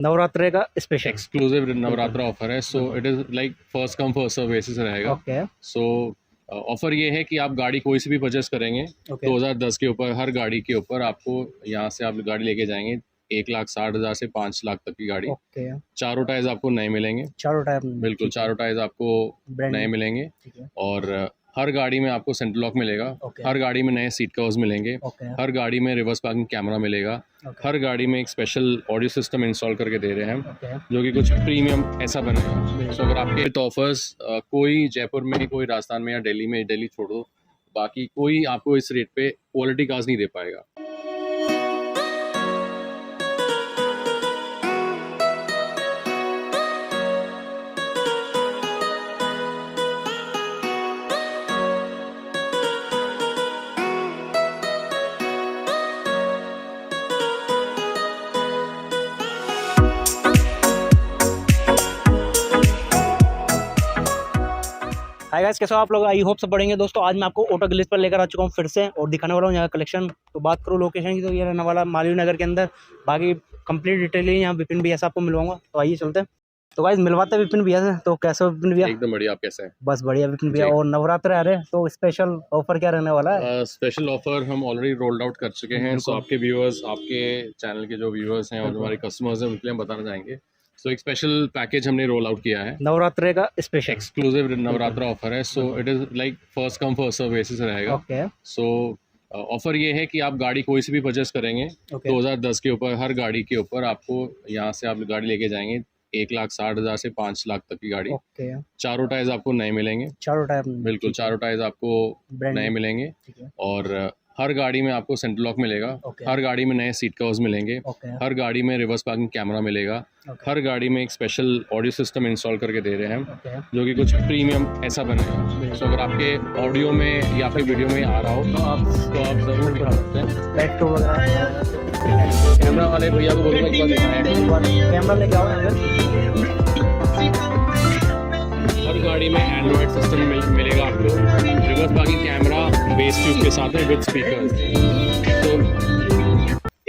नवरात्रे का special exclusive Navratra offer है। So it is like first come first serve basis रहेगा। Okay so offer ये है कि आप गाड़ी कोई सी भी परचेस करेंगे ओके 2010 के ऊपर, हर गाड़ी के ऊपर आपको यहाँ से आप गाड़ी लेके जाएंगे 1,60,000 से 5 लाख तक की गाड़ी। ओके चारों टायर्स आपको नए मिलेंगे। चारों टाइप बिल्कुल चारों टायर्स आपको ब्रांड नए मिलेंगे। ठीक है और हर गाड़ी में आपको सेंटर लॉक मिलेगा। ओके हर गाड़ी में नए सीट कवर्स मिलेंगे। ओके हर गाड़ी में रिवर्स पार्किंग कैमरा मिलेगा। ओके हर गाड़ी में एक स्पेशल ऑडियो सिस्टम इंस्टॉल करके दे रहे हैं हम, ओके जो कि कुछ प्रीमियम ऐसा बनेगा। सो अगर आपके विद ऑफर्स कोई जयपुर में, कोई राजस्थान में या दिल्ली में, दिल्ली छोड़ दो, बाकी कोई आपको इस रेट पे क्वालिटी कार्स नहीं दे पाएगा। हाय गाइस, कैसे हो आप लोग? आई होप सब बढ़ेंगे। दोस्तों आज मैं आपको ऑटो ग्लिच पर लेकर आ चुका हूँ फिर से और दिखाने वाला हूँ यहाँ कलेक्शन। तो बात करूँ लोकेशन की तो ये रहने वाला मालवीय नगर के अंदर। बाकी कंप्लीट डिटेल ही यहाँ विपिन भैया से आपको मिलवाऊंगा। तो आइए चलते हैं। तो गाइस मिलवाते हैं विपिन भैया से। तो कैसे हो विपिन भैया? एकदम बढ़िया। आप कैसे हैं? बस बढ़िया विपिन भैया। जी। और नवरात्र आ रहे हैं तो स्पेशल ऑफर क्या रहने वाला है? स्पेशल ऑफर हम ऑलरेडी रोल्ड आउट कर चुके हैं। सो बिल्कुल। आपके व्यूअर्स, आपके चैनल के जो व्यूअर्स हैं और जो बिल्कुल। हमारे कस्टमर्स हैं उनके लिए हम बताना चाहेंगे। सो एक स्पेशल पैकेज हमने रोल आउट किया है। नवरात्रे का स्पेशल एक्सक्लूसिव नवरात्रा ऑफर है। So it is like first come first serve basis रहेगा। ओके सो ऑफर ये है कि आप गाड़ी कोई सी भी परचेस करेंगे ओके 2010 के ऊपर, हर गाड़ी के ऊपर आपको यहाँ से आप गाड़ी लेके जाएंगे 1,60,000 से 5 लाख तक की गाड़ी। ओके चारों टायर्स आपको नए मिलेंगे। चारों टाइप बिल्कुल चारों टायर्स आपको ब्रांड नए मिलेंगे। ठीक है और हर गाड़ी में आपको सेंटर लॉक मिलेगा। ओके हर गाड़ी में नए सीट कवर्स मिलेंगे। ओके हर गाड़ी में रिवर्स पार्किंग कैमरा मिलेगा। ओके हर गाड़ी में एक स्पेशल ऑडियो सिस्टम इंस्टॉल करके दे रहे हैं हम, ओके जो कि कुछ प्रीमियम ऐसा बनेगा। सो अगर आपके ऑडियो में या फिर वीडियो में आ रहा हो तो आप ज़रूर दिखा सकते हैं। बैक टू वगैरह कैमरा वाले भैया को बोलूँगा एक बार दिखाएं। कैमरा लेके आओ अंदर। हर गाड़ी में एंड्रॉयड सिस्टम मिलेगा आपको। Reverse parking camera base tube के साथ है विद स्पीकर। तो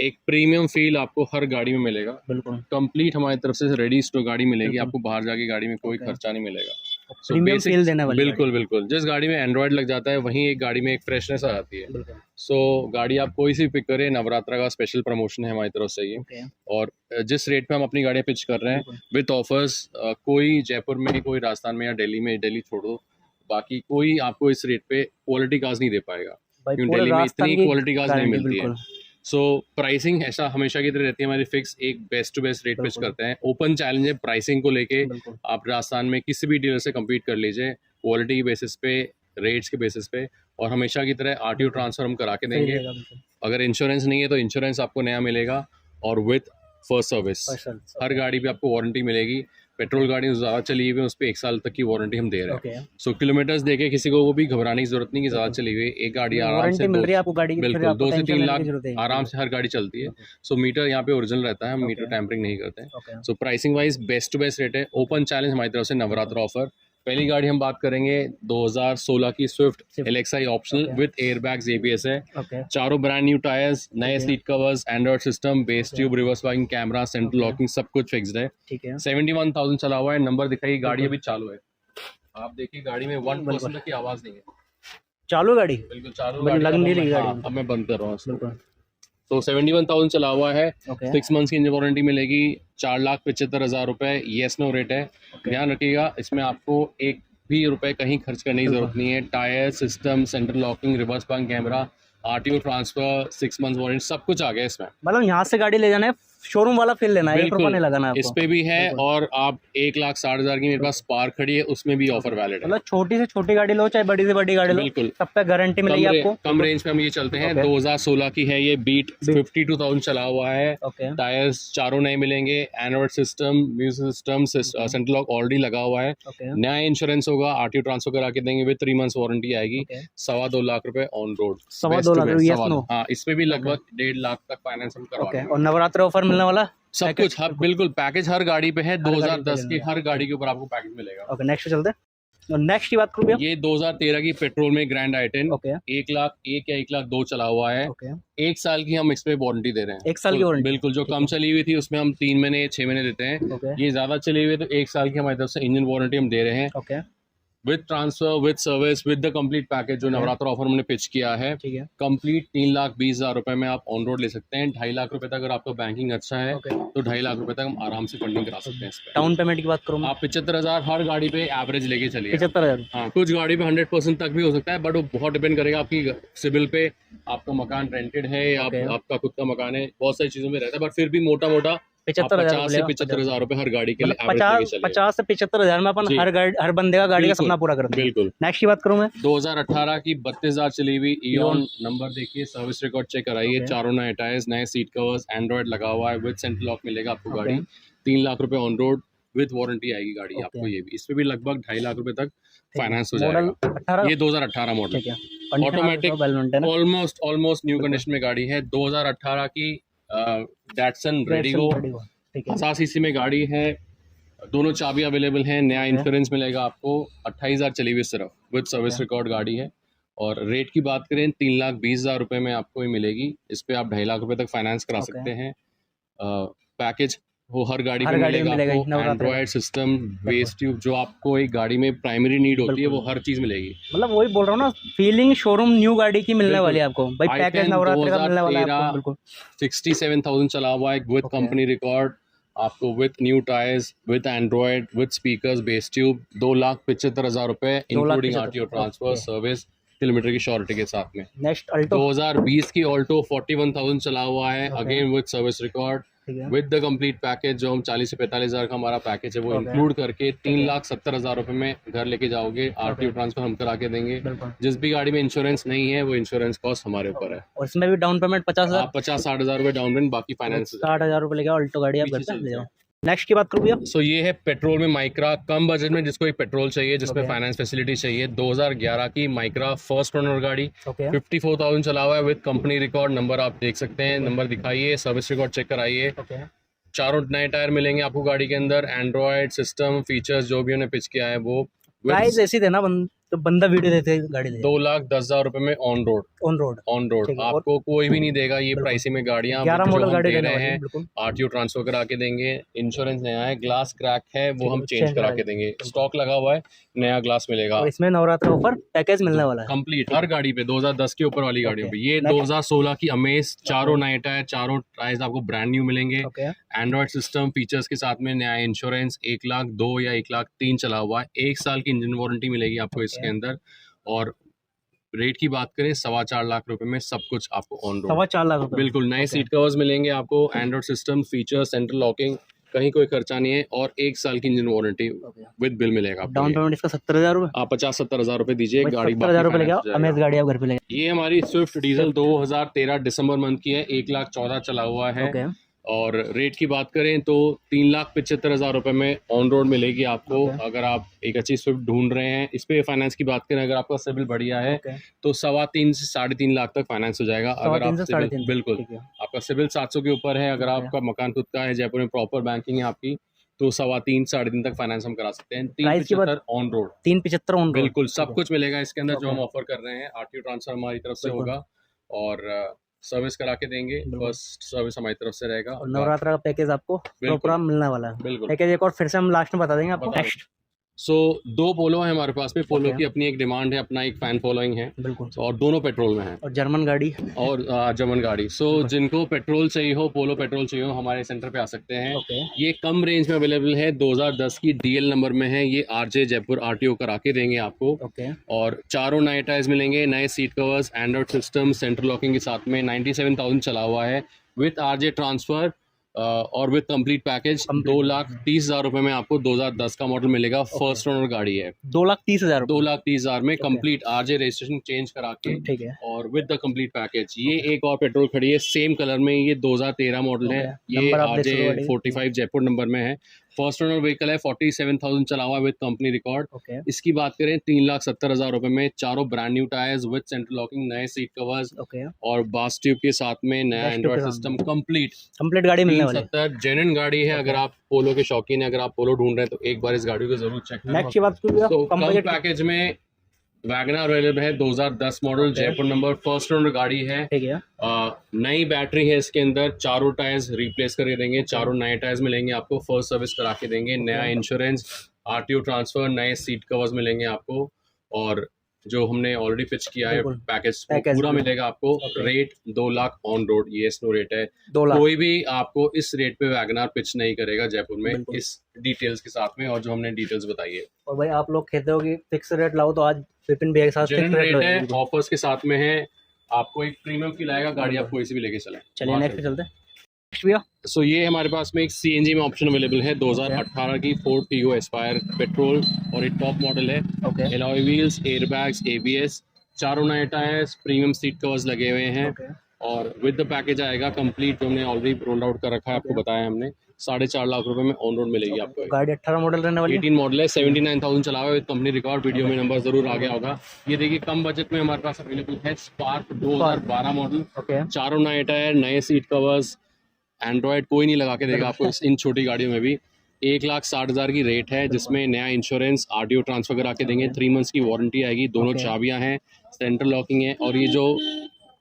एक प्रीमियम फील आपको हर गाड़ी में मिलेगा। बिल्कुल कंप्लीट हमारी तरफ से रेडी स्टोर गाड़ी मिलेगी। बिल्कुल। आपको बाहर जाके गाड़ी में कोई Okay. खर्चा नहीं मिलेगा। So प्रीमियम basic- फील देने वाली बिल्कुल बिल्कुल। जिस गाड़ी में एंड्रॉयड लग जाता है वहीं एक गाड़ी में एक फ्रेशनेस आ जाती है। बिल्कुल सो गाड़ी आप कोई सी पिक करें, नवरात्रा का स्पेशल प्रमोशन है हमारी तरफ से ये। ओके और जिस रेट पे हम अपनी गाड़ियाँ पिच कर रहे हैं बिल्कुल। विद ऑफर्स, कोई जयपुर में, कोई राजस्थान में या दिल्ली में, दिल्ली छोड़ दो, बाकी कोई आपको इस रेट पे क्वालिटी कार्स नहीं दे पाएगा। भाई क्योंकि पूरे दिल्ली में राजस्थान इतनी की क्वालिटी कार्स नहीं गारंटी मिलती है। बिल्कुल सो प्राइसिंग ऐसा हमेशा की तरह रहती है हमारी फिक्स, एक best to best rate pitch बिल्कुल। करते हैं। ओपन चैलेंज है प्राइसिंग को लेके। बिल्कुल आप राजस्थान में किसी भी डीलर से कम्पीट कर लीजिए क्वालिटी के बेसिस पे, रेट्स के बेसिस पे। और हमेशा की तरह आरटीओ ट्रांसफर हम करा के सही देंगे। रहेगा बिल्कुल। अगर इंश्योरेंस नहीं है तो इंश्योरेंस आपको नया मिलेगा और विथ फर्स्ट सर्विस। स्पेशल हर गाड़ी पे आपको वारंटी मिलेगी। पेट्रोल गाड़ी ज़्यादा चली हुई है उस पर 1 साल तक की वारंटी हम दे रहे हैं। ओके सो किलोमीटर्स देके किसी को वो भी घबराने की जरूरत नहीं कि ज़्यादा चली हुई है। एक गाड़ी आराम वारंटी से मिल रही है आपको गाड़ी की, फिर बिल्कुल आपको 2 से टेंशन 3 लेने लाख की जरूरत है आराम से हर गाड़ी चलती है। सो मीटर यहाँ पे ओरिजिनल रहता है, हम मीटर टैंपरिंग नहीं करते हैं। Okay so pricing wise best to best rate है। ओपन चैलेंज हमारी तरफ से नवरात्रा ऑफर। पहली गाड़ी हम बात करेंगे 2016 की Swift LXi optional Okay. With airbags ABS है। ओके चारों ब्रांड न्यू टायर्स, नए Okay. Seat covers, Android system, base Okay. Tube, reverse parking camera, central Okay. Locking, सब कुछ फिक्स्ड है। ठीक है 71,000 चला हुआ है। नंबर दिखाइए, गाड़ी बिल्कुल। अभी चालू है। आप देखिए गाड़ी में 1% तक की आवाज नहीं है। चालू गाड़ी बिल्कुल चालू मतलब गाड़ी। लग अब नहीं मैं- रही गाड़ी हाँ, में। अब मैं बंद कर रहा हूँ इसको। बिल्कुल तो 71,000 चला हुआ है। ओके 6 मंथ्स की इंजन वारंटी मिलेगी। 4,75,000 रुपए येस नो रेट है। ध्यान रखिएगा इसमें आपको एक भी रुपए कहीं खर्च करने की जरूरत नहीं है। Tyre, system, central locking, reverse parking camera, RTO transfer, 6 months warranty, सब कुछ आ गया इसमें। मतलब यहाँ से गाड़ी ले जाना है, शोरूम वाला फील लेना है, 1 रुपया बिल्कुल नहीं लगाना है इस आपको। पे भी है। बिल्कुल। और आप 1,60,000 की मेरे पास स्पार्क खड़ी है, उसमें भी ऑफर वैलिड है। मतलब छोटी से छोटी गाड़ी लो चाहे बड़ी से बड़ी गाड़ी लो, बिल्कुल। सब पे गारंटी मिलेगी आपको। कम रेंज पे हम ये चलते हैं। Okay. 2016 की है ये बीट, 52,000 चला हुआ है। ओके टायर्स चारों नए मिलेंगे। Android system, music system, central lock already लगा हुआ है। ओके नया इंश्योरेंस होगा, आरटीओ ट्रांसफर करा के देंगे विद 3 मंथ्स वारंटी आएगी। ओके 2.25 लाख रुपए ऑन रोड। 2.25 लाख रुपए, yes, no? हाँ, इस पे भी लगभग 1.5 लाख तक फाइनेंस हम करवा ओके देंगे। और नवरात्र ऑफर मिलने वाला सब कुछ बिल्कुल पैकेज हर गाड़ी पे है। गाड़ी पे 2010 की मिलेगा। हर गाड़ी के ऊपर आपको पैकेज मिलेगा। ओके नेक्स्ट चलते हैं। और नेक्स्ट की बात करूँ भैया? ये 2013 की पेट्रोल में ग्रैंड आई10 ओके 1,01,000 या 1,02,000 चला हुआ है। ओके 1 साल की हम इस पे वारंटी दे रहे हैं। 1 साल की वारंटी? बिल्कुल, जो ठीक कम है। चली हुई थी उसमें हम 3 महीने 6 महीने देते हैं। ओके ये ज़्यादा चली हुई है तो 1 साल की हमारी तरफ से इंजन वारंटी हम दे रहे हैं, okay with transfer, with service, with the complete package जो Okay. नवरात्र ऑफर हमने पिच किया है। ठीक है कंप्लीट 3,20,000 रुपए में आप ऑन रोड ले सकते हैं। 2.5 लाख रुपए तक अगर आपका बैंकिंग अच्छा है ओके। तो 2.5 लाख रुपए तक हम आराम से फंडिंग करा सकते हैं इस पे। डाउन पेमेंट की बात करूँ मैं? आप 75,000 हर गाड़ी पे एवरेज लेके चलिए। 75,000? हाँ, कुछ गाड़ी पे 100% तक भी हो सकता है, बट वो बहुत डिपेंड करेगा आपकी सिविल पे, आपका मकान रेंटेड है या Okay. आपका खुद का मकान है, बहुत सारी चीजों में रहता है। बट फिर भी मोटा मोटा 75,000 50 से 75,000 रुपए हर गाड़ी के लिए मतलब एवरेज लेके 50 चलिए। 50 से 75,000 में अपन जी। हर बंदे का गाड़ी का बिल्कुल, सपना पूरा कर देंगे। बिल्कुल। नेक्स्ट की बात करूँ मैं? 2018 की 32,000 चली हुई ईऑन नंबर देखिए, सर्विस रिकॉर्ड चेक कराइए, Okay. चारों नए टायर्स, नए सीट कवर्स, एंड्रॉइड लगा हुआ है, विद सेंट्रल लॉक मिलेगा आपको Okay. गाड़ी। 3 लाख रुपए ऑन रोड विद वारंटी आएगी गाड़ी Okay. आपको। ये भी इस पे भी लगभग 2.5 लाख रुपए तक ठीक है। फाइनेंस हो मॉडल जाएगा। 18? ये 2018 मॉडल, ठीक है। Condition ऑटोमेटिक, आप बताओ, well maintained है? ऑलमोस्ट न्यू कंडीशन में गाड़ी है। 2018 की डैटसन रेडिगो, ठीक है 50 सीसी में गाड़ी है, दोनों चाबी अवेलेबल हैं, नया Okay. इंश्योरेंस मिलेगा आपको। 28,000 चली हुई सिर्फ, विद सर्विस Okay. रिकॉर्ड गाड़ी है। और रेट की बात करें 3,20,000 रुपए में आपको ये मिलेगी। इस पे आप 2.5 लाख रुपए तक फाइनेंस करा Okay. सकते हैं। पैकेज वो हर गाड़ी हर पे गाड़ी में मिलेगा मिलेगा, आपको। Navratra Android system, base tube, जो आपको एक गाड़ी में प्राइमरी नीड होती है वो बिल्कुल। हर चीज़ मिलेगी। मतलब वही बोल रहा हूँ ना, फीलिंग शोरूम न्यू गाड़ी की मिलने बिल्कुल। वाली है आपको भाई। i10 पैकेज नवरात्र का मिलने वाला है 2013 आपको। बिल्कुल 67,000 चला हुआ है, विद Okay. कंपनी रिकॉर्ड आपको, with new tyres, with Android, with speakers, base tube. 2,75,000 रुपए including 2,75,000 RTO, transfer, Okay. Service, kilometre की श्योरिटी के साथ में। Next Alto? 2020 की ऑल्टो 41,000 चला हुआ है, Okay. Again with service record, ठीक है विद द कंप्लीट पैकेज। जो हम 40 से 45,000 का हमारा पैकेज है वो Okay. इंक्लूड करके 3,70,000 रुपए में घर लेके जाओगे। आरटीओ ट्रांसफर हम करा के देंगे। बिल्कुल। जिस भी गाड़ी में इंश्योरेंस नहीं है वो इंश्योरेंस कॉस्ट हमारे ऊपर है। और इसमें भी डाउन पेमेंट 50,000? आप 50-60,000 रुपए डाउन पेमेंट, बाकी फाइनेंस। 60,000 रुपये लेके अल्टो गाड़ी आप घर पीछे पे चलते ले जाओ। हैं। नेक्स्ट की बात करूँ भैया? सो ये है पेट्रोल में माइक्रा, कम बजट में जिसको एक पेट्रोल चाहिए जिसमें Okay. फाइनेंस फैसिलिटी चाहिए। 2011 की माइक्रा फर्स्ट ओनर गाड़ी, ओके 54,000 चला हुआ है, विद कंपनी रिकॉर्ड। नंबर आप देख सकते हैं, नंबर दिखाइए, सर्विस रिकॉर्ड चेक कराइए। ओके चारों नए टायर मिलेंगे आपको गाड़ी के अंदर। एंड्रॉयड सिस्टम फीचर्स जो भी उन्हें पिच किया है वो, प्राइस ऐसी देना तो बंदा वीडियो देते गाड़ी दे 2,10,000 रुपए में on road. On road. On road ठीक है, और- आपको कोई भी नहीं देगा ये बिल्कुल। प्राइसिंग में गाड़ियां। 11 जो मॉडल हम गाड़ी दे देने रहे वाली है हैं, बिल्कुल। आरटीओ ट्रांसफर करा के देंगे, इंश्योरेंस नया है, ग्लास क्रैक है वो ठीक हम है, चेंज change करा करा के देंगे। स्टॉक लगा हुआ है, नया ग्लास मिलेगा और इसमें नवरात्र ऑफर पैकेज मिलने वाला है। कंप्लीट हर गाड़ी पे। 2010 के ऊपर वाली गाड़ियों Okay. पे। ये Next. 2016 की अमेज, चारों नए टायर, चारों टायर्स आपको ब्रांड न्यू मिलेंगे। ओके एंड्रॉयड सिस्टम फीचर्स के साथ में, नया इंश्योरेंस, 1,02,000 या 1,03,000 चला हुआ है। 1 साल की इंजन वारंटी मिलेगी आपको Okay. इसके अंदर। और रेट की बात करें 4.25 लाख रुपए में सब कुछ आपको ऑन रोड। 4.25 लाख रुपए? बिल्कुल नए Okay. सीट कवर्स मिलेंगे आपको, Android system feature, central locking, कहीं कोई खर्चा नहीं है, और 1 साल की engine warranty Okay. With bill मिलेगा आपको। डाउन ये। पेमेंट इसका 70,000 रुपए? आप 50-70,000 रुपए दीजिए, गाड़ी 70,000 रुपए लेके finance हो आओ, अमेज जाएगा। गाड़ी आप घर पे ले। ये हमारी स्विफ्ट डीजल 2013 दिसंबर मंथ की है, 1,14,000 चला हुआ है। ओके और रेट की बात करें तो 3,75,000 रुपए में ऑन रोड मिलेगी आपको। Okay. अगर आप एक अच्छी स्विफ्ट ढूंढ रहे हैं, इस पे फाइनेंस की बात करें, अगर आपका सिविल बढ़िया है ओके तो 3.25 से 3.5 लाख तक फाइनेंस हो जाएगा। अगर 3.5 आप से सिविल 3.5 बिल्कुल, ठीक है। आपका सिविल 700 के ऊपर है, अगर Okay. आपका मकान खुद का है, जयपुर में प्रॉपर बैंकिंग है आपकी, तो 3.25 से 3.5 तक फाइनेंस हम करा सकते हैं। Price की बात- 375 ऑन रोड 375 ऑन रोड? बिल्कुल सब कुछ मिलेगा इसके अंदर जो Okay. हम ऑफर कर रहे हैं। आरटीओ ट्रांसफर हमारी तरफ से बिल्कुल। होगा और सर्विस करा के देंगे। बिल्कुल। फर्स्ट सर्विस हमारी तरफ से रहेगा। और नवरात्र का पैकेज आपको बिल्कुल। पूरा मिलने वाला है। बिल्कुल। पैकेज एक और फिर से हम लास्ट में बता देंगे आपको। बता दें। नेक्स्ट सो 2 पोलो है हमारे पास में। पोलो Okay. की अपनी एक डिमांड है, अपना एक फैन फॉलोइंग है, बिल्कुल। और दोनों पेट्रोल में है, और जर्मन गाड़ी? और जर्मन गाड़ी। सो जिनको पेट्रोल चाहिए हो, पोलो पेट्रोल चाहिए हो, हमारे सेंटर पे आ सकते हैं। ओके ये कम रेंज में अवेलेबल है, 2010 की डीएल नंबर में है। ये आरजे जयपुर आरटीओ करा के देंगे आपको। ओके और चारों नए टायर्स मिलेंगे, नए seat covers, Android system, central locking के साथ में। 97,000 चला हुआ है, विथ आरजे ट्रांसफर और विथ कंप्लीट पैकेज। 2,30,000 रुपए में आपको 2010 का मॉडल मिलेगा। फर्स्ट ओनर गाड़ी है। 2,30,000 2,30,000 में कंप्लीट आरजे रजिस्ट्रेशन चेंज करा के ठीक है। और विद द कंप्लीट पैकेज। ये एक और पेट्रोल खड़ी है सेम कलर में, ये 2013 मॉडल है। Okay. ये नंबर आप देख आरजे सकते हो गाड़ी। 45 जयपुर नंबर में है। फर्स्ट ओनर व्हीकल है, 47,000 चला हुआ है विद कंपनी रिकॉर्ड। ओके इसकी बात करें 3,70,000 रुपए में, चारों brand new tyres with centre locking, नए सीट कवर्स ओके। और बास ट्यूब के साथ में नया Dash tube एंड्रॉइड के साथ सिस्टम में। कंप्लीट। कंप्लीट गाड़ी मिलने वाली है। 370 जेन्युइन गाड़ी है। अगर आप पोलो के शौकीन है, अगर आप पोलो ढूंढ रहे हैं तो एक बार इस गाड़ी को जरूर चेक करें। नेक्स्ट की बात करूँ तो कम कम बजट पैकेज में वैगनर अवेलेबल है, 2010 model, Jaipur number, first owner गाड़ी है। ठीक है। नई बैटरी है इसके अंदर, चारों टायर्स रिप्लेस करके देंगे, चारों नए टायर्स मिलेंगे आपको, फर्स्ट सर्विस करा के देंगे, नया इंश्योरेंस, आरटीओ ट्रांसफर, नए सीट कवर्स मिलेंगे आपको, और जो हमने ऑलरेडी पिच किया है बिल्कुल। पैकेज पैकेज पूरा भी। मिलेगा आपको। Okay. Rate 2 lakh on road, ये स्नो रेट है। 2 लाख। कोई भी आपको इस रेट पे वैगनर पिच नहीं करेगा जयपुर में, बिल्कुल। इस डिटेल्स के साथ में, और जो हमने डिटेल्स बताई है। और भाई आप लोग कहते हो कि फिक्स रेट लाओ, तो आज विपिन भैया के साथ फिक्स जेन्युइन रेट रेट है, लो। ऑफर्स के साथ में है, आपको एक प्रीमियम फील आएगा, गाड़ी आप कोई से भी लेके चलें। चलिए नेक्स्ट पे चलते हैं। नेक्स्ट भैया सो ये हमारे पास में एक सीएनजी में ऑप्शन अवेलेबल है, 2018 की फोर्ड फिगो एस्पायर पेट्रोल, और एक टॉप मॉडल है। Okay alloy wheels, airbags, ABS, चारों नए टायर्स, प्रीमियम सीट कवर्स लगे हुए हैं, ओके और विद द पैकेज आएगा कंप्लीट, जो हमने ऑलरेडी रोल आउट कर रखा है, आपको बताया हमने। 4.5 लाख रुपए में ऑन रोड मिलेगी आपको। गाड़ी 18 मॉडल रहने वाली है। 18 मॉडल है, 79,000 चला हुआ है विद कंपनी रिकॉर्ड। वीडियो में नंबर जरूर आ गया होगा। ये देखिए कम बजट में हमारे पास अवेलेबल है स्पार्क 2012 मॉडल, ओके चारों नए टायर, नए सीट कवर्स, एंड्रॉयड कोई नहीं लगा के देगा आपको इन छोटी गाड़ियों में भी। 1,60,000 की रेट है, जिसमें नया इंश्योरेंस, आरटीओ ट्रांसफर करा के देंगे, 3 मंथ्स की वारंटी आएगी, दोनों Okay. चाबियां हैं, सेंटर लॉकिंग है, और ये जो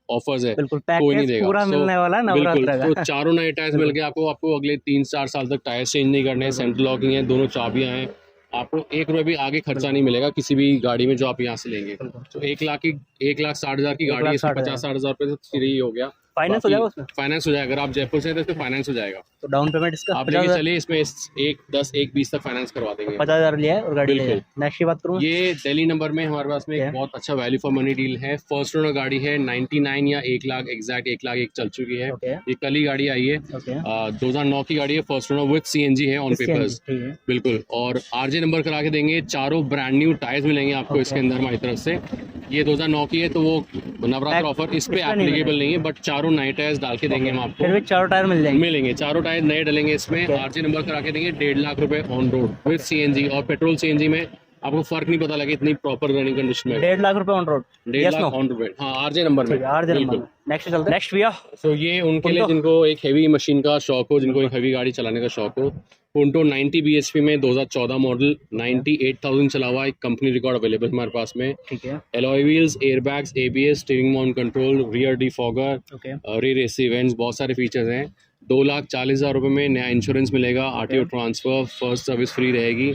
ऑफर्स है बिल्कुल कोई नहीं पैकेज देगा। पूरा So, मिलने वाला है बिल्कुल, नवरात्र तो का। चारों नए टायर्स मिल गए आपको। आपको अगले 3-4 साल तक टायर चेंज नहीं करने, सेंटर लॉकिंग है, दोनों चाबियां हैं, आपको 1 रुपये भी आगे खर्चा नहीं मिलेगा किसी भी गाड़ी में जो आप यहाँ से लेंगे। तो 1,60,000 की गाड़ी है, इसमें 50-60,000 रुपये से फ्री हो गया। फाइनेंस हो जाएगा उसमें? फाइनेंस हो जाएगा, अगर आप जयपुर से हैं तो इसमें फाइनेंस हो जाएगा। तो डाउन पेमेंट इसका आप लेके चलिए, इसमें 1,10,1,20 तक फाइनेंस करवा देंगे। 50,000 लिया है और गाड़ी ले बिल्कुल। जाए। नेक्स्ट की बात करूँ ये दिल्ली नंबर में हमारे पास में एक क्या? बहुत अच्छा वैल्यू फॉर मनी डील है। फर्स्ट ओनर गाड़ी है, 99 या 1 लाख एग्जैक्ट 1,01,000 चल चुकी है। ओके ये कल ही गाड़ी आई है, ओके 2009 की गाड़ी है, फर्स्ट ओनर विद सीएनजी है ऑन पेपर्स। ठीक है बिल्कुल, और आरजे नंबर करा के देंगे, चारों ब्रांड न्यू टायर्स मिलेंगे आपको Okay. इसके अंदर हमारी तरफ से। ये 2009 की है, तो वो नवरात्र ऑफर इस पे इसमें नहीं एप्लीकेबल नहीं है, बट चारों नए टायर्स डाल के देंगे हम आपको। फिर भी 4 टायर मिल जाएंगे। मिलेंगे, चारों टायर नए डलेंगे इसमें। Okay. आरजी नंबर करा के देंगे, 1.5 लाख रुपए ऑन रोड विद सीएनजी, और पेट्रोल सीएनजी में आपको फर्क नहीं पता लगे, इतनी प्रॉपर रनिंग कंडीशन में। 1.5 लाख रुपए on road. 1.5 lakh on road, हाँ आरजे नंबर में। RJ number. बिल्कुल। नेक्स्ट चलते हैं। नेक्स्ट भैया सो ये उनके लिए जिनको एक हेवी मशीन का शौक हो, जिनको एक हेवी गाड़ी चलाने का शौक हो, पुंटो 90 बीएचपी में 2014 मॉडल, 98,000 चला हुआ, एक कंपनी रिकॉर्ड अवेलेबल हमारे पास में। ठीक है alloy wheels, airbags, ABS, steering mount control, rear defogger, okay rear AC vents, बहुत सारे फीचर्स हैं। 2,40,000 रुपए में नया इंश्योरेंस मिलेगा, RTO transfer, first service free रहेगी,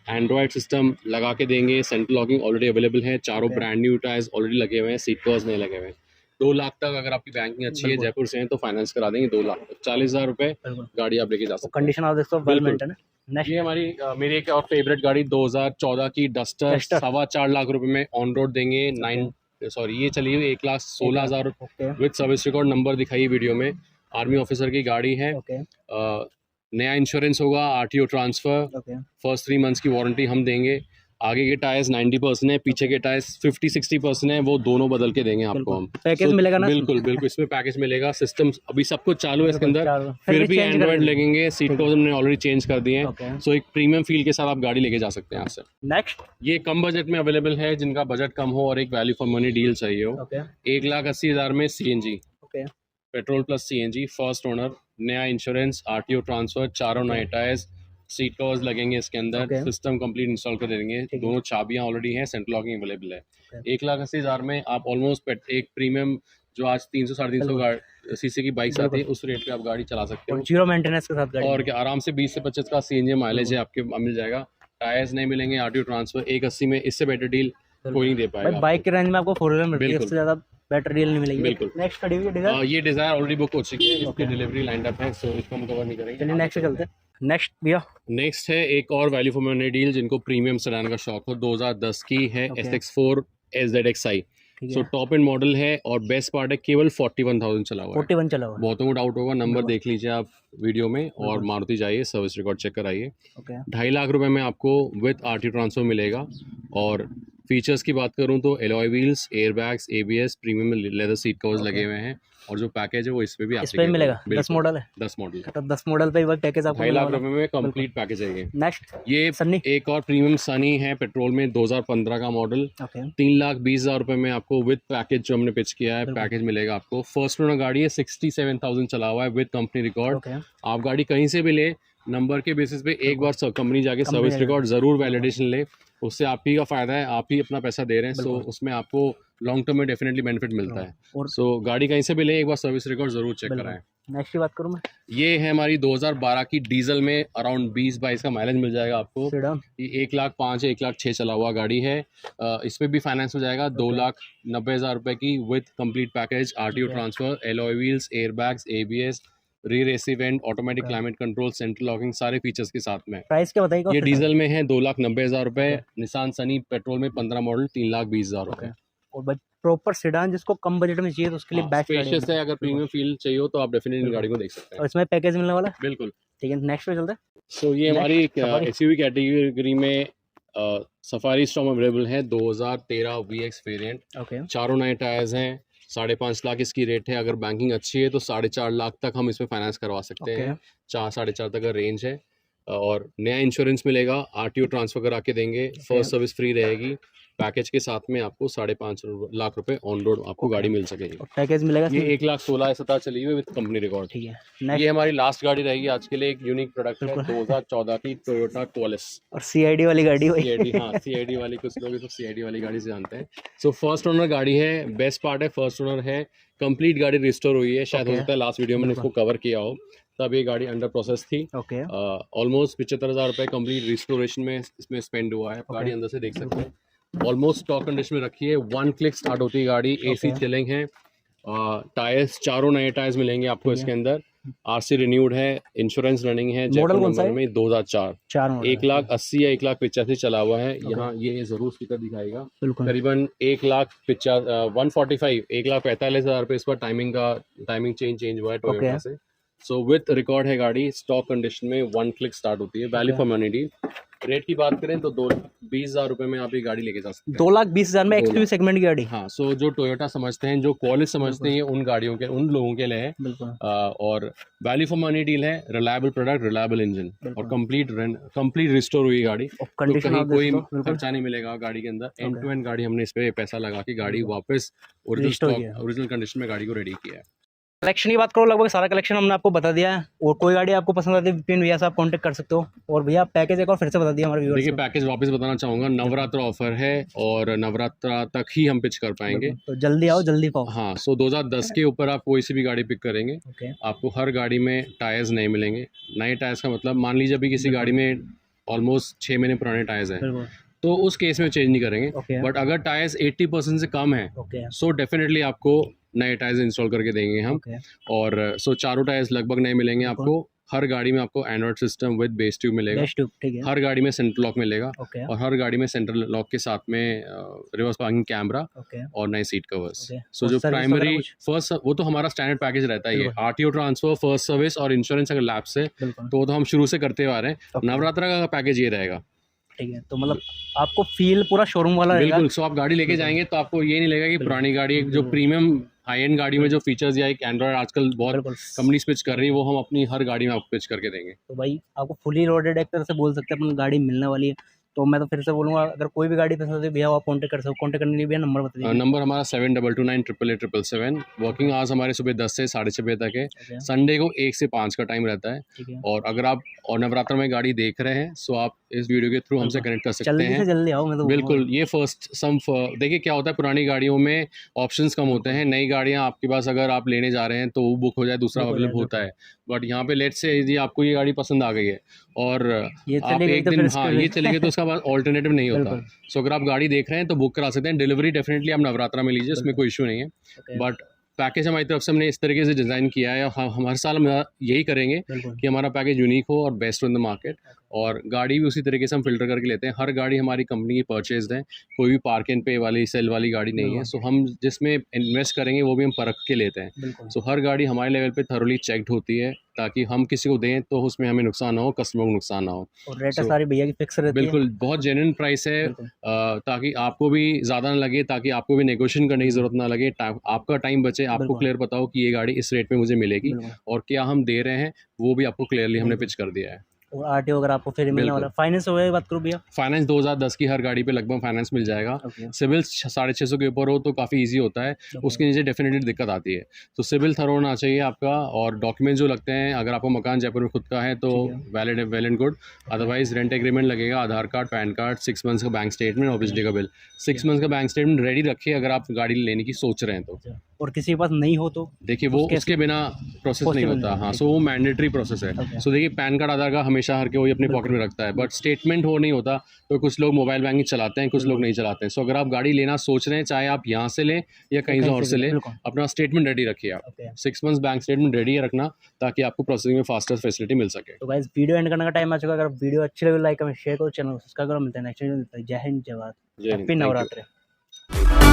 एंड्रॉयड सिस्टम लगा के देंगे, सेंटर लॉकिंग ऑलरेडी अवेलेबल है, चारों Okay. Brand new tyres already लगे हुए हैं, सीट कवर्स नहीं लगे हुए हैं। 2 लाख तक अगर आपकी बैंकिंग अच्छी है, बिल्कुल। जयपुर से हैं, तो फाइनेंस करा देंगे 2 लाख तक। 40,000 रुपए बिल्कुल। गाड़ी आप लेके जा सकते कंडीशन आप देख सकते हो वेल बिल्कुल। मेंटेन है। हैं। नेक्स्ट ये हमारी मेरी एक और फेवरेट गाड़ी 2014 की डस्टर, Duster। 4.25 लाख रुपए में ऑन रोड देंगे। ये चली हुई 1,16,000 okay with service record, number दिखाई वीडियो में। आर्मी ऑफिसर की गाड़ी है, ओके नया इंश्योरेंस होगा, RTO transfer, okay first 3 months की वारंटी हम देंगे। आगे के टायर्स 90% है, पीछे के टायर्स 50-60% है, वो दोनों बदल के देंगे आपको हम। पैकेज मिलेगा ना? बिल्कुल बिल्कुल, इसमें पैकेज मिलेगा। सिस्टम अभी सब कुछ चालू है इसके अंदर, फिर फिर भी change एंड्रॉइड करेंगे। लगेंगे, सीट को हमने ऑलरेडी चेंज कर दिए हैं। ओके सो एक प्रीमियम फील के साथ आप गाड़ी लेके जा सकते हैं यहाँ से। नेक्स्ट ये कम बजट में अवेलेबल है, जिनका बजट कम हो और एक वैल्यू फॉर मनी डील चाहिए हो। ओके 1,80,000 में CNG, okay petrol plus CNG, first owner, नया इंश्योरेंस, आरटीओ ट्रांसफर, चारों नए टायर्स, सीट कवर्स लगेंगे इसके अंदर, Okay. सिस्टम कंप्लीट इंस्टॉल कर देंगे, ठीक है। दोनों चाबियां ऑलरेडी हैं, सेंट्रल लॉकिंग अवेलेबल है। Okay. 1,80,000 में आप ऑलमोस्ट एक प्रीमियम जो आज 300-350 सीसी की बाइक्स आती है, उस रेट पे आप गाड़ी चला सकते और हो, जीरो मेंटेनेंस के साथ गाड़ी और क्या आराम से 20 से 25 का सीएनजी माइलेज है आपके मिल जाएगा। टायर्स नहीं मिलेंगे, आरटीओ ट्रांसफर 1,80 में, इससे बेटर डील कोई नहीं दे भाई पाएगा बाइक के रेंज में आपको 4 व्हीलर मिलती है, बिल्कुल। इससे ज्यादा बेटर डील नहीं मिलेगी। बिल्कुल। नेक्स्ट खड़ी हुई है डिजायर। ये डिजायर ऑलरेडी बुक हो चुकी है, इसकी Okay. डिलीवरी लाइंड अप है, सो इसको हम कवर नहीं करेंगे। चलिए नेक्स्ट पे चलते हैं। नेक्स्ट भैया नेक्स्ट है एक और वैल्यू फॉर मनी डील, जिनको प्रीमियम सेडान का शौक हो, 2010 की है, Okay. SX4 SZXi। ठीक सो है टॉप एंड मॉडल है, और बेस्ट पार्ट है केवल 41,000 चला हुआ है। 41 चला हुआ है। बहुतों को डाउट होगा, नंबर बिल्कुल। देख लीजिए आप वीडियो में, और बिल्कुल। मारुति जाइए, सर्विस रिकॉर्ड चेक कराइए। ओके 2.5 लाख रुपए में आपको विद आरटी ट्रांसफर मिलेगा, और फीचर्स की बात करूं तो alloy wheels, airbags, ABS, premium leather seat covers लगे हुए हैं और जो पैकेज है वो इस पे भी इस पे भी मिलेगा। 10 मॉडल है, 10 मॉडल तो 10 मॉडल पे वही पैकेज आपको 2.5 लाख मिलने रुपए में कंप्लीट पैकेज है ये। नेक्स्ट ये सन्नी। एक और प्रीमियम सनी है पेट्रोल में 2015 का मॉडल, ओके 3,20,000 रुपए में आपको विद पैकेज जो हमने पिच किया है बिल्कुल। पैकेज मिलेगा आपको। फर्स्ट ओनर गाड़ी है, 67,000 चला हुआ है विद कंपनी रिकॉर्ड। ओके आप गाड़ी कहीं से भी ले, नंबर के बेसिस पे एक बार कंपनी जाके सर्विस जाके रिकॉर्ड जरूर वैलिडेशन ले, उससे आप ही का फायदा है, आप ही अपना पैसा दे रहे हैं, सो बिल्कुल। उसमें आपको लॉन्ग टर्म में डेफिनेटली बेनिफिट मिलता है। और सो गाड़ी कहीं से भी ले, एक बार सर्विस रिकॉर्ड जरूर चेक कराएं। नेक्स्ट की बात करूँ मैं, ये है हमारी 2012 की डीजल में, अराउंड 20-22 का माइलेज मिल जाएगा आपको। सीडान। ये 1,05,000 1,06,000 चला हुआ गाड़ी है। इसमें भी फाइनेंस हो जाएगा 2,90,000 रुपए की with complete package, RTO transfer, alloy wheels, airbags, ABS, rear AC vent, automatic climate control, central locking, सारे फीचर्स के साथ में। प्राइस क्या बताइएगा? ये डीजल में है 2,90,000 रुपए। निसान सनी पेट्रोल में 15 मॉडल 3,20,000 रुपए। और भाई प्रॉपर सीडान जिसको कम बजट में चाहिए तो उसके लिए बेस्ट गाड़ी स्पेशियस है, अगर प्रीमियम फील चाहिए हो तो आप डेफिनेटली गाड़ी को देख सकते और हैं। इसमें पैकेज मिलने वाला है। बिल्कुल। ठीक है नेक्स्ट पे चलते हैं। सो ये Next, हमारी Safari। एसयूवी कैटेगरी में सफारी स्टॉक अवेलेबल है, 2013 VX वेरिएंट, ओके चारों नए टायर्स हैं, 5.5 लाख इसकी रेट है। अगर बैंकिंग अच्छी है तो 4.5 लाख तक हम इसमें फाइनेंस करवा सकते Okay. हैं, 4-4.5 तक का रेंज है। और नया इंश्योरेंस मिलेगा, आरटीओ ट्रांसफर करा के देंगे, फर्स्ट सर्विस फ्री रहेगी। पैकेज के साथ में आपको 5.5 लाख रुपए ऑन रोड आपको गाड़ी मिल सकेगी। पैकेज मिलेगा ये 1,16,17 चली हुई विद कंपनी रिकॉर्ड। ठीक है ये नेक्स्ट। हमारी लास्ट गाड़ी रहेगी आज के लिए, एक यूनिक प्रोडक्ट है 2014 की टोयोटा क्वालिस। और सीआईडी वाली गाड़ी हुई। सीआईडी, हाँ सीआईडी वाली, कुछ लोग तो सीआईडी वाली गाड़ी से जानते हैं। सो फर्स्ट ओनर गाड़ी है, बेस्ट पार्ट है फर्स्ट ओनर है, कंप्लीट गाड़ी रिस्टोर हुई है। शायद हो सकता है लास्ट वीडियो में इसको कवर किया हो, तब ये गाड़ी अंडर प्रोसेस थी। ओके ऑलमोस्ट 75,000 रुपए कंप्लीट रिस्टोरेशन में इसमें स्पेंड हुआ है। गाड़ी अंदर से देख सकते हैं, ऑलमोस्ट स्टॉक कंडीशन में रखी है, 1 क्लिक स्टार्ट होती है गाड़ी, एसी चिलिंग है, टायर्स चारों नए टायर्स मिलेंगे आपको इसके अंदर, आरसी रिन्यूड है, इंश्योरेंस रनिंग है। मॉडल कौन सा है? में 2004 चार मॉडल 1,80,000 या 1,85,000 चला हुआ है। यहाँ ये जरूर स्पीकर दिखाएगा, बिल्कुल करीबन 1,45,000 1,45,000 रुपये इस पर टाइमिंग चेंज हुआ है टोयोटा से। सो विथ रिकॉर्ड है गाड़ी, स्टॉक कंडीशन में, 1 क्लिक स्टार्ट होती है, value for money deal. Rate की बात करें तो 2,20,000 रुपए में आप ये गाड़ी लेके जा सकते हैं। 2,20,000 में एक्सयूवी सेगमेंट की गाड़ी। हाँ, सो जो टोयोटा समझते हैं, जो क्वालिस समझते हैं, उन गाड़ियों के, उन लोगों के लिए है। बिल्कुल और वैल्यू फॉर मनी डील है, रिलायबल प्रोडक्ट, रिलायबल इंजन और कंप्लीट रिस्टोर हुई गाड़ी। तो कहीं कोई खर्चा नहीं मिलेगा गाड़ी के अंदर, एंड टू एंड गाड़ी हमने इस पे पैसा लगा के गाड़ी वापस ओरिजिनल कंडीशन में गाड़ी को रेडी किया है। कलेक्शन की बात करो, लगभग सारा कलेक्शन हमने आपको बता दिया है। और कोई गाड़ी आपको पसंद आती है विपिन भैया से आप कांटेक्ट कर सकते हो। और भैया पैकेज एक और फिर से बता दिया हमारे व्यूअर्स देखिए को। पैकेज वापस बताना चाहूँगा, नवरात्र ऑफर है और नवरात्रा तक ही हम पिच कर पाएंगे, तो जल्दी आओ जल्दी पाओ। हाँ। सो 2010 के ऊपर आप कोई सी भी गाड़ी पिक करेंगे, ओके आपको हर गाड़ी में टायर्स नए मिलेंगे। नए टायर्स का मतलब, मान लीजिए अभी किसी गाड़ी में ऑलमोस्ट 6 महीने पुराने टायर्स हैं, बिल्कुल तो उस केस में चेंज नहीं करेंगे। ओके बट अगर टायर्स 80% से कम है, ओके सो डेफिनेटली आपको नए टायर्स इंस्टॉल करके देंगे हम। ओके और सो चारों टायर्स लगभग नए मिलेंगे आपको। हर गाड़ी में आपको Android system with base tube मिलेगा, बेस्ट ट्यूब ठीक है हर गाड़ी में सेंट्रल लॉक मिलेगा, ओके और हर गाड़ी में सेंट्रल लॉक के साथ में रिवर्स पार्किंग कैमरा ओके और नए सीट कवर्स। Okay. सो और जो service प्राइमरी वगैरह कुछ? फर्स्ट, वो तो हमारा स्टैंडर्ड पैकेज रहता है। ये बिल्कुल। आरटीओ ट्रांसफर, फर्स्ट सर्विस और इंश्योरेंस अगर लैप्स है बिल्कुल तो हम शुरू से करते आ रहे हैं। Okay. नवरात्रा का पैकेज ये रहेगा। ठीक है, तो मतलब आपको फील पूरा शोरूम वाला रहेगा। बिल्कुल। सो आप गाड़ी लेके जाएंगे तो आपको ये नहीं लगेगा कि पुरानी गाड़ी, एक जो प्रीमियम हाई एंड गाड़ी में जो फीचर्स या एक एंड्रॉइड आजकल बहुत बिल्कुल कंपनी पिच कर रही है, वो हम अपनी हर गाड़ी में आपको पिच करके देंगे। तो भाई आपको फुली लोडेड एक तरह से बोल सकते हैं अपन गाड़ी मिलने वाली है। तो मैं तो फिर से बोलूँगा, अगर कोई भी गाड़ी पसंद है भैया आप कॉन्टेक्ट कर सकते हो। कॉन्टेक्ट करने के लिए भैया नंबर बता दीजिए। नंबर हमारा 7229888877। वर्किंग आवर्स हमारे सुबह 10 से 6:30 बजे तक है। Okay. संडे को 1 से 5 का टाइम रहता है। ठीक है, और अगर आप और नवरात्र में गाड़ी देख रहे हैं, सो आप इस वीडियो के थ्रू हमसे कनेक्ट कर सकते जल्दी से हैं। जल्दी आओ। मैं तो बिल्कुल। ये देखिए क्या होता है, पुरानी गाड़ियों में ऑप्शंस कम होते हैं। नई गाड़ियां आपके पास अगर आप लेने जा रहे हैं तो वो बुक हो जाए, दूसरा अवेलेबल होता है। बट यहाँ पे लेट्स से यदि आपको ये गाड़ी पसंद आ गई है और ये आप चली गई एक तो दिन, फिर हाँ ये चले गए, तो उसका बाद ऑल्टरनेटिव नहीं होता। बिल्कुल। सो अगर आप गाड़ी देख रहे हैं तो बुक करा सकते हैं। डिलीवरी डेफिनेटली आप नवरात्रा में लीजिए, उसमें कोई इशू नहीं है। Okay. बट पैकेज हमारी तरफ से हमने इस तरीके से डिज़ाइन किया है, हम हर साल हम यही करेंगे बिल्कुल कि हमारा पैकेज यूनिक हो और बेस्ट इन द मार्केट। और गाड़ी भी उसी तरीके से हम फिल्टर करके लेते हैं। हर गाड़ी हमारी कंपनी की परचेज है, कोई भी पार्क एंड पे वाली सेल वाली गाड़ी नहीं है। सो हम जिसमें इन्वेस्ट करेंगे वो भी हम परख के लेते हैं। बिल्कुल सो हर गाड़ी हमारे लेवल पे थरोली चेक्ड होती है, ताकि हम किसी को दें तो उसमें हमें नुकसान ना हो, कस्टमर को नुकसान ना हो। और रेट So, सारी भैया की फिक्स रहती है। बिल्कुल बहुत जेन्युइन प्राइस है, बिल्कुल। ताकि आपको भी ज़्यादा ना लगे, ताकि आपको भी नेगोशिएशन करने की ज़रूरत ना लगे, आपका टाइम बचे, आपको बिल्कुल। क्लियर पता हो कि ये गाड़ी इस रेट में मुझे मिलेगी बिल्कुल। और क्या हम दे रहे हैं वो भी आपको क्लियरली हमने बिल्कुल। पिच कर दिया है। और आरटीओ अगर आपको फ्री मिलने वाला है। फाइनेंस वगैरह की बात करूँ भैया? फाइनेंस 2010 की हर गाड़ी पे लगभग फाइनेंस मिल जाएगा। ओके। सिविल 650 के ऊपर हो तो काफ़ी इजी होता है, ओके। उसके नीचे डेफिनेटली दिक्कत आती है। तो सिविल थरो होना चाहिए आपका, और डॉक्यूमेंट जो लगते हैं, अगर आपको मकान जयपुर में खुद का है तो ठीक है। Valid well and good, otherwise rent agreement लगेगा, आधार कार्ड, पैन कार्ड, 6 मंथ्स का बैंक स्टेटमेंट और बिजली का बिल। 6 मंथ्स का बैंक स्टेटमेंट रेडी रखिए अगर आप गाड़ी लेने की सोच रहे हैं तो। अच्छा। और किसी के पास नहीं हो तो? देखिए वो उसके बिना प्रोसेस नहीं Possible होता। नहीं है, हाँ, ठीक सो वो मैंडेटरी प्रोसेस है। Okay. सो देखिए पैन कार्ड, आधार कार्ड हमेशा हर कोई अपने पॉकेट में रखता है, बट स्टेटमेंट हो नहीं होता। तो कुछ लोग मोबाइल बैंकिंग चलाते हैं, कुछ लोग नहीं चलाते हैं। सो अगर आप गाड़ी लेना सोच रहे हैं, चाहे आप यहाँ से लें या कहीं और से लें, बिल्कुल। अपना स्टेटमेंट रेडी रखिए आप। Okay. 6 months bank statement ready रखना, ताकि आपको प्रोसेसिंग में फास्टर फैसिलिटी मिल सके। तो गाइस वीडियो एंड करने का टाइम आ चुका है। अगर वीडियो अच्छी लगे लाइक कमेंट शेयर करो, चैनल को सब्सक्राइब करो। मिलते हैं नेक्स्ट वीडियो में। जय हिंद, जय भारत, जय Hind, happy thank you. Navratri.